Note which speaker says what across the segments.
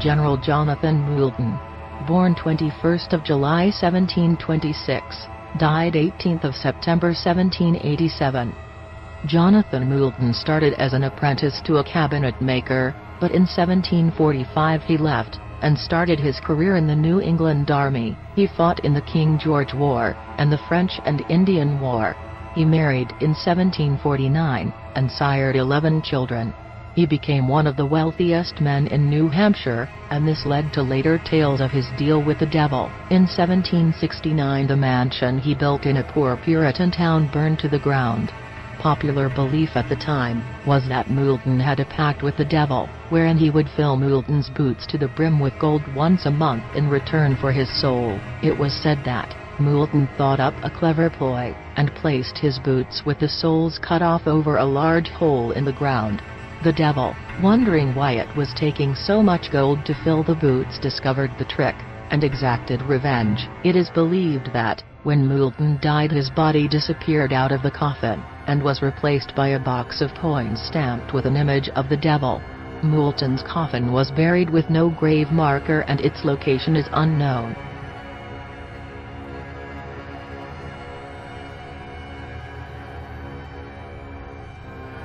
Speaker 1: General Jonathan Moulton. Born 21st of July 1726, died 18th of September 1787. Jonathan Moulton started as an apprentice to a cabinet maker, but in 1745 he left, and started his career in the New England Army. He fought in the King George War, and the French and Indian War. He married in 1749, and sired 11 children. He became one of the wealthiest men in New Hampshire, and this led to later tales of his deal with the devil. In 1769 the mansion he built in a poor Puritan town burned to the ground. Popular belief at the time was that Moulton had a pact with the devil, wherein he would fill Moulton's boots to the brim with gold once a month in return for his soul. It was said that Moulton thought up a clever ploy, and placed his boots with the soles cut off over a large hole in the ground. The devil, wondering why it was taking so much gold to fill the boots, discovered the trick, and exacted revenge. It is believed that, when Moulton died, his body disappeared out of the coffin, and was replaced by a box of coins stamped with an image of the devil. Moulton's coffin was buried with no grave marker and its location is unknown.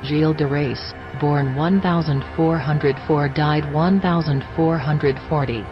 Speaker 1: Gilles de Rais, born 1404, died 1440.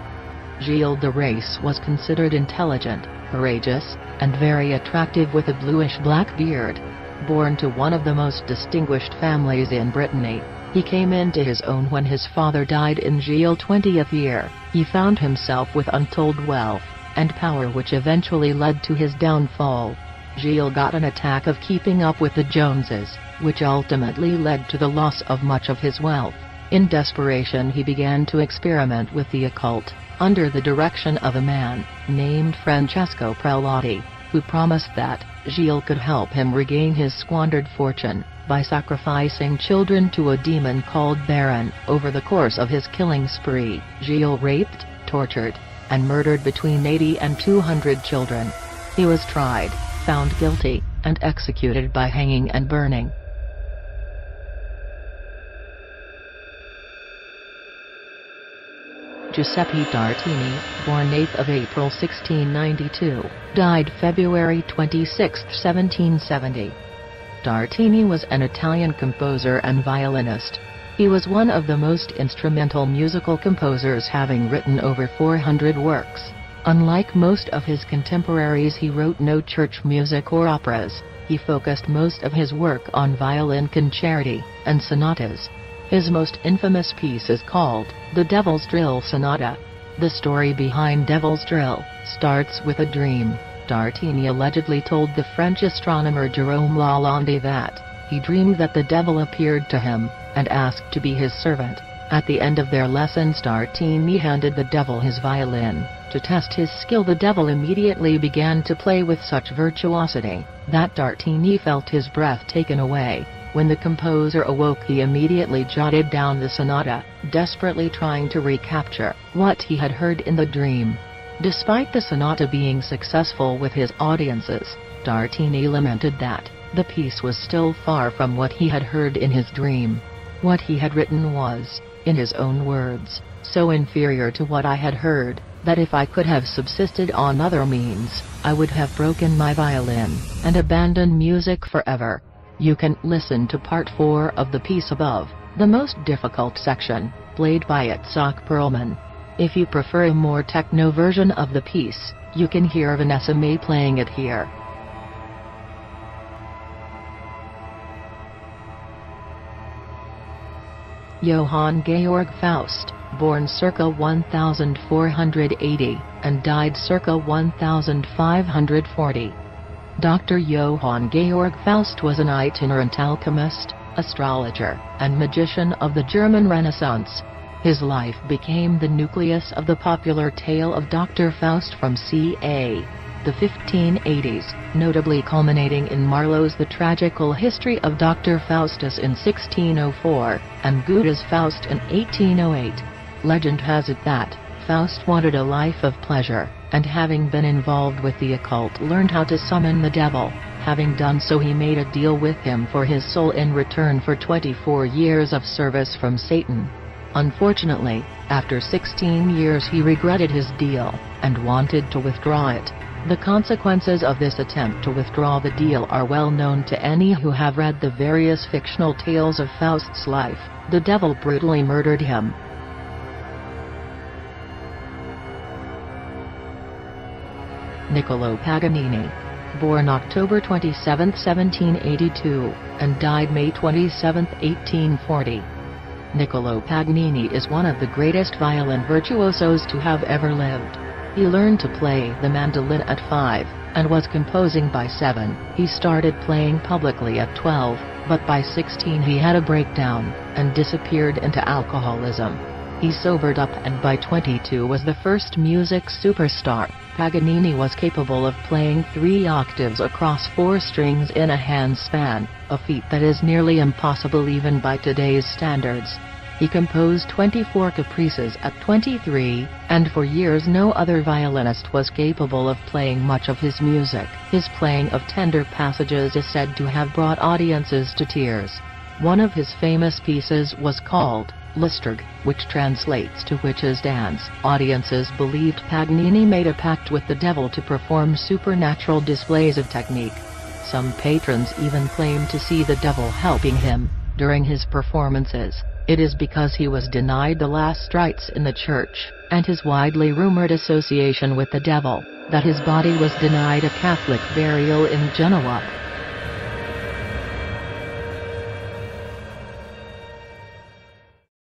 Speaker 1: Gilles de Rais was considered intelligent, courageous, and very attractive with a bluish-black beard. Born to one of the most distinguished families in Brittany, he came into his own when his father died in Gilles' 20th year. He found himself with untold wealth and power, which eventually led to his downfall. Gilles got an attack of keeping up with the Joneses, which ultimately led to the loss of much of his wealth. In desperation he began to experiment with the occult, under the direction of a man named Francesco Prelati, who promised that Gilles could help him regain his squandered fortune, by sacrificing children to a demon called Baron. Over the course of his killing spree, Gilles raped, tortured, and murdered between 80 and 200 children. He was tried, found guilty, and executed by hanging and burning. Giuseppe Tartini, born 8th of April 1692, died February 26, 1770. Tartini was an Italian composer and violinist. He was one of the most instrumental musical composers, having written over 400 works. Unlike most of his contemporaries, he wrote no church music or operas. He focused most of his work on violin concerti and sonatas. His most infamous piece is called The Devil's Drill Sonata. The story behind Devil's Drill starts with a dream. Tartini allegedly told the French astronomer Jérôme Lalande that he dreamed that the devil appeared to him and asked to be his servant. At the end of their lessons, Tartini handed the devil his violin. To test his skill, the devil immediately began to play with such virtuosity that Tartini felt his breath taken away. When the composer awoke, he immediately jotted down the sonata, desperately trying to recapture what he had heard in the dream. Despite the sonata being successful with his audiences, Tartini lamented that the piece was still far from what he had heard in his dream. What he had written was, in his own words, so inferior to what I had heard, that if I could have subsisted on other means, I would have broken my violin, and abandoned music forever. You can listen to part 4 of the piece above, the most difficult section, played by Itzhak Perlman. If you prefer a more techno version of the piece, you can hear Vanessa May playing it here. Johann Georg Faust, born circa 1480, and died circa 1540. Dr. Johann Georg Faust was an itinerant alchemist, astrologer, and magician of the German Renaissance. His life became the nucleus of the popular tale of Dr. Faust from ca. the 1580s, notably culminating in Marlowe's The Tragical History of Dr. Faustus in 1604, and Goethe's Faust in 1808. Legend has it that Faust wanted a life of pleasure, and having been involved with the occult, learned how to summon the devil. Having done so, he made a deal with him for his soul in return for 24 years of service from Satan. Unfortunately, after 16 years he regretted his deal, and wanted to withdraw it. The consequences of this attempt to withdraw the deal are well known to any who have read the various fictional tales of Faust's life. The devil brutally murdered him. Nicolo Paganini. Born October 27, 1782, and died May 27, 1840. Nicolo Paganini is one of the greatest violin virtuosos to have ever lived. He learned to play the mandolin at 5, and was composing by 7. He started playing publicly at 12, but by 16 he had a breakdown, and disappeared into alcoholism. He sobered up and by 22 was the first music superstar. Paganini was capable of playing 3 octaves across 4 strings in a handspan, a feat that is nearly impossible even by today's standards. He composed 24 caprices at 23, and for years no other violinist was capable of playing much of his music. His playing of tender passages is said to have brought audiences to tears. One of his famous pieces was called Listerg, which translates to Witch's Dance. Audiences believed Paganini made a pact with the devil to perform supernatural displays of technique. Some patrons even claimed to see the devil helping him during his performances. It is because he was denied the last rites in the church, and his widely rumored association with the devil, that his body was denied a Catholic burial in Genoa.